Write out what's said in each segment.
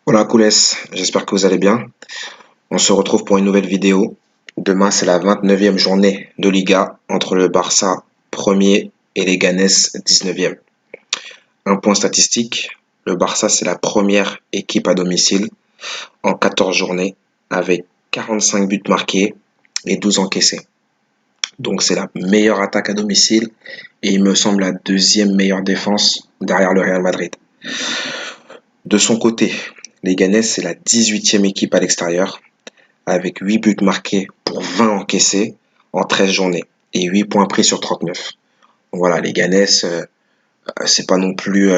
Hola Koules, j'espère que vous allez bien. On se retrouve pour une nouvelle vidéo. Demain, c'est la 29e journée de Liga entre le Barça premier et les Ganes 19e. Un point statistique, le Barça, c'est la première équipe à domicile en 14 journées avec 45 buts marqués et 12 encaissés. Donc c'est la meilleure attaque à domicile et il me semble la deuxième meilleure défense derrière le Real Madrid. De son côté, les Ganes, c'est la 18e équipe à l'extérieur avec 8 buts marqués pour 20 encaissés en 13 journées et 8 points pris sur 39. Voilà, les Ganes, c'est pas non plus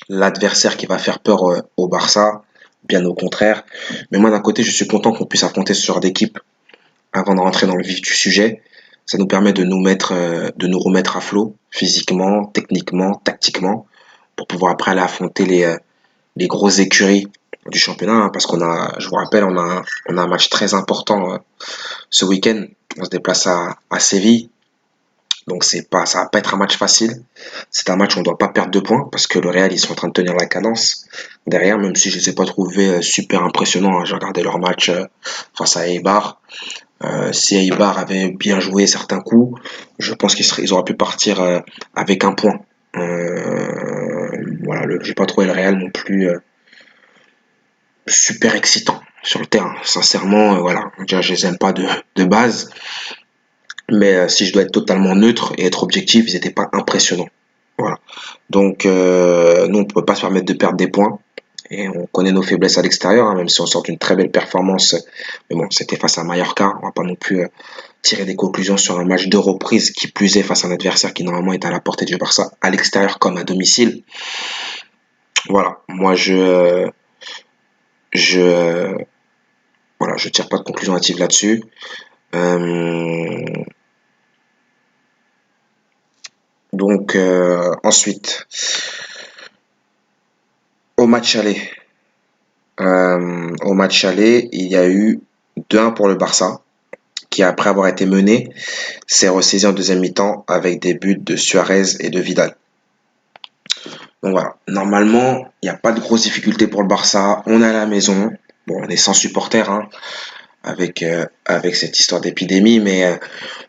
l'adversaire qui va faire peur au Barça, bien au contraire. Mais moi, d'un côté, je suis content qu'on puisse affronter ce genre d'équipe avant de rentrer dans le vif du sujet. Ça nous permet de nous remettre à flot physiquement, techniquement, tactiquement, pour pouvoir après aller affronter les grosses écuries du championnat, hein, parce je vous rappelle, on a un match très important ce week-end. On se déplace à Séville, donc ça va pas être un match facile. C'est un match où on doit pas perdre de points parce que le Real ils sont en train de tenir la cadence derrière, même si je les ai pas trouvés super impressionnants, hein. J'ai regardé leur match face à Eibar. Si Eibar avait bien joué certains coups, je pense ils auraient pu partir avec un point. Voilà, j'ai pas trouvé le Real non plus super excitant sur le terrain. Sincèrement, voilà, déjà je les aime pas de base, mais si je dois être totalement neutre et être objectif, ils étaient pas impressionnants. Voilà. Donc nous on peut pas se permettre de perdre des points et on connaît nos faiblesses à l'extérieur, hein, même si on sort une très belle performance. Mais bon, c'était face à Mallorca, on va pas non plus tirer des conclusions sur un match de reprise qui plus est face à un adversaire qui normalement est à la portée du Barça à l'extérieur comme à domicile. Voilà, moi je voilà, je tire pas de conclusion hâtive là-dessus. Euh, ensuite, au match aller, il y a eu 2-1 pour le Barça, qui après avoir été mené, s'est ressaisi en deuxième mi-temps avec des buts de Suarez et de Vidal. Donc voilà, normalement, il n'y a pas de grosses difficultés pour le Barça. On est à la maison. Bon, on est sans supporters, hein, avec cette histoire d'épidémie, mais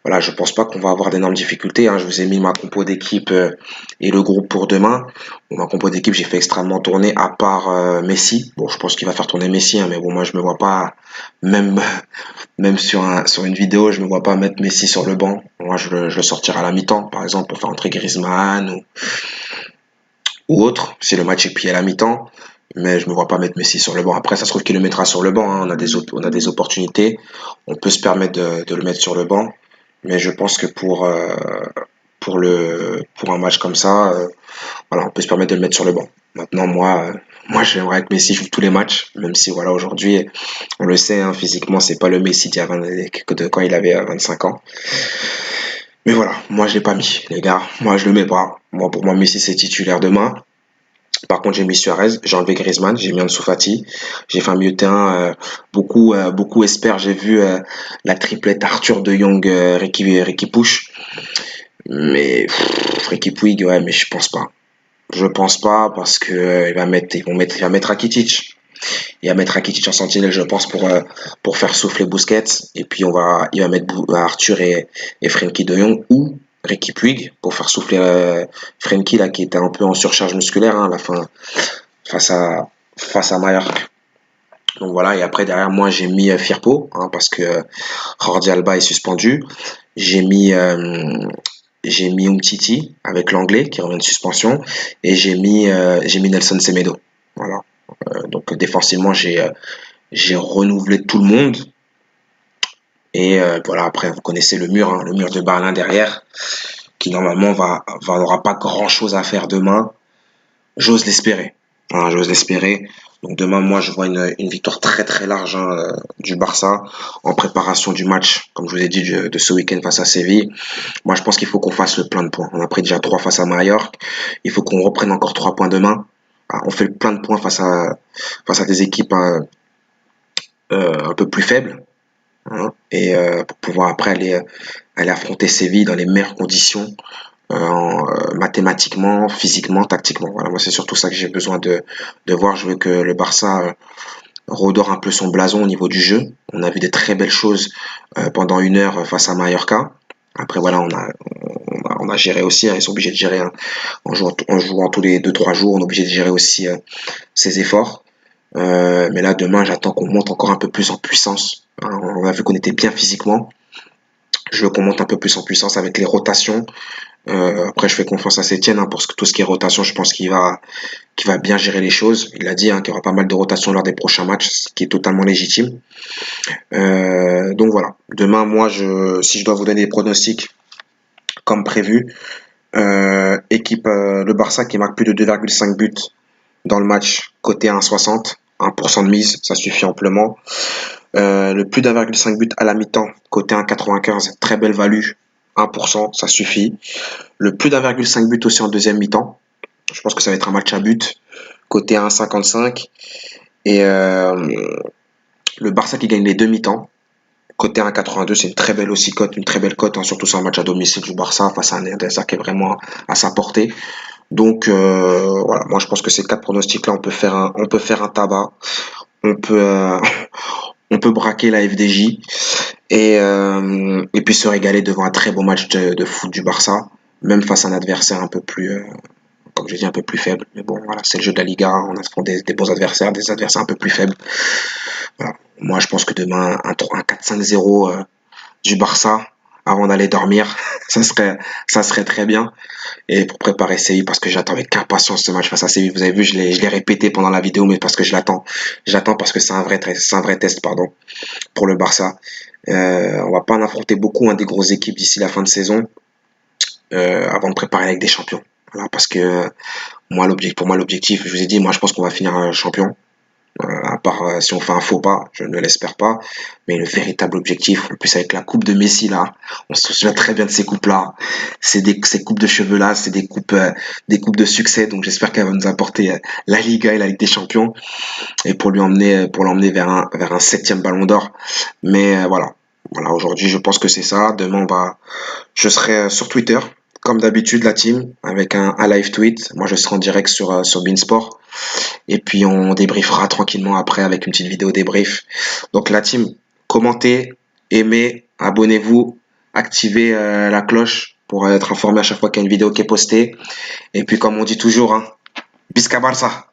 voilà, je pense pas qu'on va avoir d'énormes difficultés, hein. Je vous ai mis ma compo d'équipe et le groupe pour demain. Bon, ma compo d'équipe, j'ai fait extrêmement tourner, à part Messi. Bon, je pense qu'il va faire tourner Messi, hein, mais bon, moi, je me vois pas, même, même sur une vidéo, je me vois pas mettre Messi sur le banc. Moi, je le sortirai à la mi-temps, par exemple, pour faire entrer Griezmann ou autre, si le match est plié à la mi-temps. Mais je me vois pas mettre Messi sur le banc. Après, ça se trouve qu'il le mettra sur le banc, hein. On a des opportunités. On peut se permettre de le mettre sur le banc. Mais je pense que pour un match comme ça, voilà, on peut se permettre de le mettre sur le banc. Maintenant, moi, j'aimerais que Messi joue tous les matchs, même si voilà, aujourd'hui, on le sait, hein, physiquement, c'est pas le Messi de quand il avait 25 ans. Mais voilà, moi, je l'ai pas mis, les gars. Moi, je le mets pas. Moi, pour moi, Messi, c'est titulaire demain. Par contre, j'ai mis Suarez, j'ai enlevé Griezmann, j'ai mis Ansu Fati, j'ai fait un milieu de terrain, beaucoup espèrent, j'ai vu la triplette Arthur De Jong, Ricky Push, mais Ricky Puig, ouais, mais je pense pas. Je pense pas parce que il va mettre Rakitic. Il va mettre Rakitic en sentinelle, je pense, pour faire souffler Busquets. Et puis il va mettre Arthur et Frenkie de Jong ou Ricky Puig pour faire souffler Frenkie là qui était un peu en surcharge musculaire, hein, à la fin face à face à Mallorca. Donc voilà, et après derrière moi j'ai mis Firpo, hein, parce que Jordi Alba est suspendu. J'ai mis j'ai mis Umtiti avec l'anglais qui revient de suspension et j'ai mis Nelson Semedo. Voilà. Donc défensivement j'ai renouvelé tout le monde et voilà, après vous connaissez le mur, hein, le mur de Berlin derrière qui normalement n'aura pas grand chose à faire demain. J'ose l'espérer. Voilà, j'ose l'espérer. Donc demain, moi, je vois une victoire très très large, hein, du Barça en préparation du match, comme je vous ai dit, de ce week-end face à Séville. Moi, je pense qu'il faut qu'on fasse le plein de points. On a pris déjà 3 face à Mallorca. Il faut qu'on reprenne encore 3 points demain. Ah, on fait le plein de points face à des équipes un peu plus faibles, hein, et pour pouvoir après aller affronter Séville dans les meilleures conditions mathématiquement, physiquement, tactiquement. Voilà, moi c'est surtout ça que j'ai besoin de voir. Je veux que le Barça redore un peu son blason au niveau du jeu. On a vu des très belles choses pendant 1 heure face à Mallorca. Après voilà, on a géré aussi, hein, ils sont obligés de gérer, hein, en jouant tous les 2 3 jours, on est obligé de gérer aussi ses efforts. Mais là demain, j'attends qu'on monte encore un peu plus en puissance. Hein, on a vu qu'on était bien physiquement. Je veux qu'on monte un peu plus en puissance avec les rotations. Après, je fais confiance à Sétienne, hein, pour tout ce qui est rotation. Je pense qu'il va bien gérer les choses. Il a dit, hein, qu'il y aura pas mal de rotations lors des prochains matchs, ce qui est totalement légitime. Donc voilà. Demain, moi, si je dois vous donner des pronostics comme prévu, le Barça qui marque plus de 2,5 buts dans le match, côté 1,60, 1% de mise, ça suffit amplement. Le plus d'1,5 but à la mi-temps, côté 1,95, très belle value, 1%, ça suffit. Le plus d'1,5 but aussi en deuxième mi-temps. Je pense que ça va être un match à but, côté 1,55. Et le Barça qui gagne les deux mi-temps, côté 1,82, c'est une très belle aussi cote, une très belle cote, hein, surtout sur un match à domicile du Barça face à un adversaire qui est vraiment à sa portée. Donc voilà, moi je pense que ces 4 pronostics-là, on peut faire un tabac, on peut, on peut braquer la FDJ et puis se régaler devant un très beau match de foot du Barça, même face à un adversaire un peu plus, comme je dis, un peu plus faible. Mais bon, voilà, c'est le jeu de la Liga, on affronte des bons adversaires, des adversaires un peu plus faibles. Voilà. Moi, je pense que demain, un 4-5-0 du Barça avant d'aller dormir, ça serait très bien. Et pour préparer Séville, parce que j'attends avec impatience ce match face à Séville. Vous avez vu, je l'ai répété pendant la vidéo, mais parce que je l'attends. J'attends parce que c'est un vrai test, pardon, pour le Barça. On va pas en affronter beaucoup, hein, des grosses équipes d'ici la fin de saison, avant de préparer avec des champions. Voilà, parce que pour moi, l'objectif, je vous ai dit, moi, je pense qu'on va finir champion. À part si on fait un faux pas, je ne l'espère pas. Mais le véritable objectif, en plus avec la coupe de Messi là, on se souvient très bien de ces coupes là. Ces coupes de cheveux là, c'est des coupes de succès. Donc j'espère qu'elle va nous apporter la Liga et la Ligue des Champions et pour l'emmener vers un septième Ballon d'Or. Mais voilà, voilà. Aujourd'hui, je pense que c'est ça. Demain, je serai sur Twitter. Comme d'habitude, la team, avec un live tweet. Moi, je serai en direct sur Beansport. Et puis on débriefera tranquillement après avec une petite vidéo débrief. Donc la team, commentez, aimez, abonnez-vous, activez la cloche pour être informé à chaque fois qu'il y a une vidéo qui est postée. Et puis comme on dit toujours, hein, Bisca Barça.